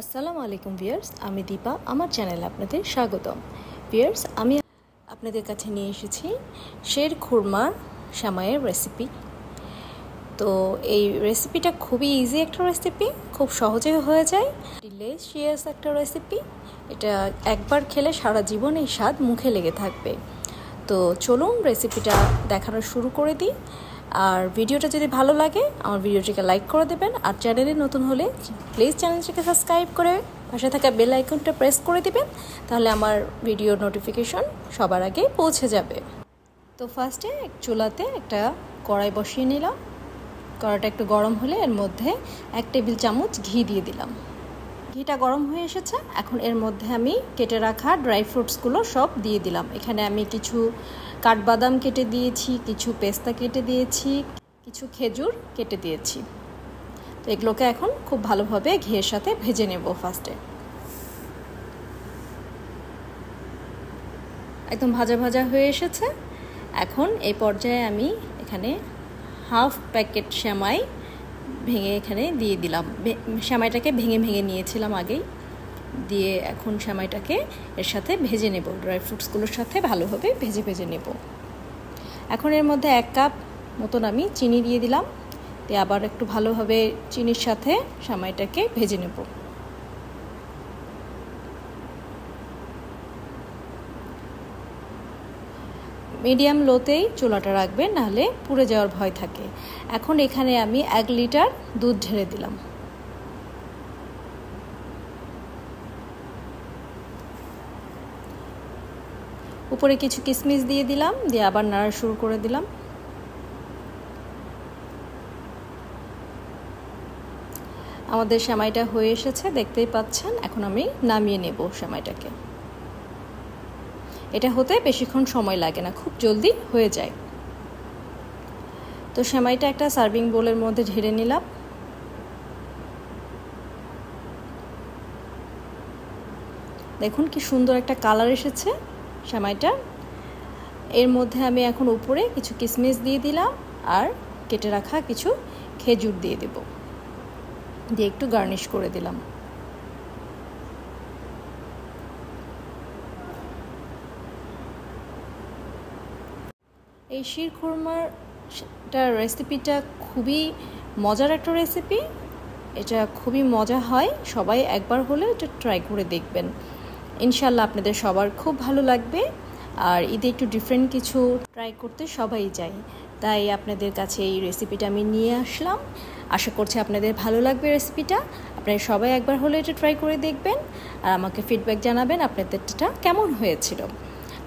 আসসালামু আলাইকুম ভিউয়ার্স, আমি দীপা। আমার চ্যানেলে আপনাদের স্বাগতম। ভিউয়ার্স, আমি আপনাদের কাছে নিয়ে এসেছি শের খুরমা সেমাইয়ের রেসিপি। তো এই রেসিপিটা খুবই ইজি একটা রেসিপি, খুব সহজে হয়ে যায়, ডিলিশিয়াস একটা রেসিপি। এটা একবার খেলে সারা জীবন এই স্বাদ মুখে লেগে থাকবে। তো চলুন রেসিপিটা দেখানো শুরু করে দিই। আর ভিডিওটা যদি ভালো লাগে আমার ভিডিওটিকে লাইক করে দেবেন, আর চ্যানেলে নতুন হলে প্লিজ চ্যানেলটিকে সাবস্ক্রাইব করে পাশে থাকা বেল আইকনটা প্রেস করে দিবেন, তাহলে আমার ভিডিও নোটিফিকেশন সবার আগে পৌঁছে যাবে। তো ফার্স্টে চুলাতে একটা কড়াই বসিয়ে নিলাম। কড়াইটা একটু গরম হলে এর মধ্যে 1 টেবিল চামচ ঘি দিয়ে দিলাম। ঘিটা গরম হয়ে এসেছে, এখন এর মধ্যে আমি কেটে রাখা ড্রাই ফ্রুটসগুলো সব দিয়ে দিলাম। এখানে আমি কিছু কাঠবাদাম কেটে দিয়েছি, কিছু পেস্তা কেটে দিয়েছি, কিছু খেজুর কেটে দিয়েছি। তো এগুলোকে এখন খুব ভালোভাবে ঘিয়ের সাথে ভেজে নেব। ফার্স্টে একদম ভাজা ভাজা হয়ে এসেছে। এখন এই পর্যায়ে আমি এখানে হাফ প্যাকেট সেমাই ভেঙে এখানে দিয়ে দিলাম। সেমাইটাকে ভেঙে ভেঙে নিয়েছিলাম আগেই, দিয়ে এখন সেমাইটাকে এর সাথে ভেজে নেব, ড্রাই ফ্রুটসগুলোর সাথে ভালোভাবে ভেজে ভেজে নেব। এখন এর মধ্যে 1 কাপ মতন আমি চিনি দিয়ে দিলাম, দিয়ে আবার একটু ভালোভাবে চিনির সাথে সেমাইটাকে ভেজে নেব। মিডিয়াম লোতেই চুলাটা রাখবেন, নাহলে পুড়ে যাওয়ার ভয় থাকে। এখন এখানে আমি 1 লিটার দুধ ঢেলে দিলাম। উপরে কিছু কিশমিশ দিয়ে দিলাম, দিয়ে আবার নাড়া শুরু করে দিলাম। আমাদের সেমাইটা হয়ে এসেছে, দেখতেই পাচ্ছেন। এখন আমি নামিয়ে নেব সেমাইটাকে। এটা হতে বেশিক্ষণ সময় লাগে না, খুব জলদি হয়ে যায়। তো সেমাইটা একটা সার্ভিং বোলের মধ্যে ঢেলে নিলাম। দেখুন কি সুন্দর একটা কালার এসেছে সেমাইটা। এর মধ্যে আমি এখন উপরে কিছু কিশমিশ দিয়ে দিলাম, আর কেটে রাখা কিছু খেজুর দিয়ে দেব, দিয়ে একটু গার্নিশ করে দিলাম। এই শির খুরমার রেসিপিটা খুবই মজার একটা রেসিপি। এটা খুবই মজা হয়, সবাই একবার হলে এটা ট্রাই করে দেখবেন। ইনশাল্লাহ আপনাদের সবার খুব ভালো লাগবে। আর ঈদে একটু ডিফারেন্ট কিছু ট্রাই করতে সবাই চাই, তাই আপনাদের কাছে এই রেসিপিটা আমি নিয়ে আসলাম। আশা করছি আপনাদের ভালো লাগবে রেসিপিটা। আপনারা সবাই একবার হলে এটা ট্রাই করে দেখবেন, আর আমাকে ফিডব্যাক জানাবেন আপনাদেরটা কেমন হয়েছিল।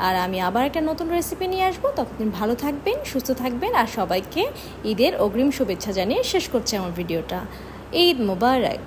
আর আমি আবার একটা নতুন রেসিপি নিয়ে আসবো। ততদিন ভালো থাকবেন, সুস্থ থাকবেন, আর সবাইকে ঈদের অগ্রিম শুভেচ্ছা জানিয়ে শেষ করছি আমার ভিডিওটা। ঈদ মোবারক।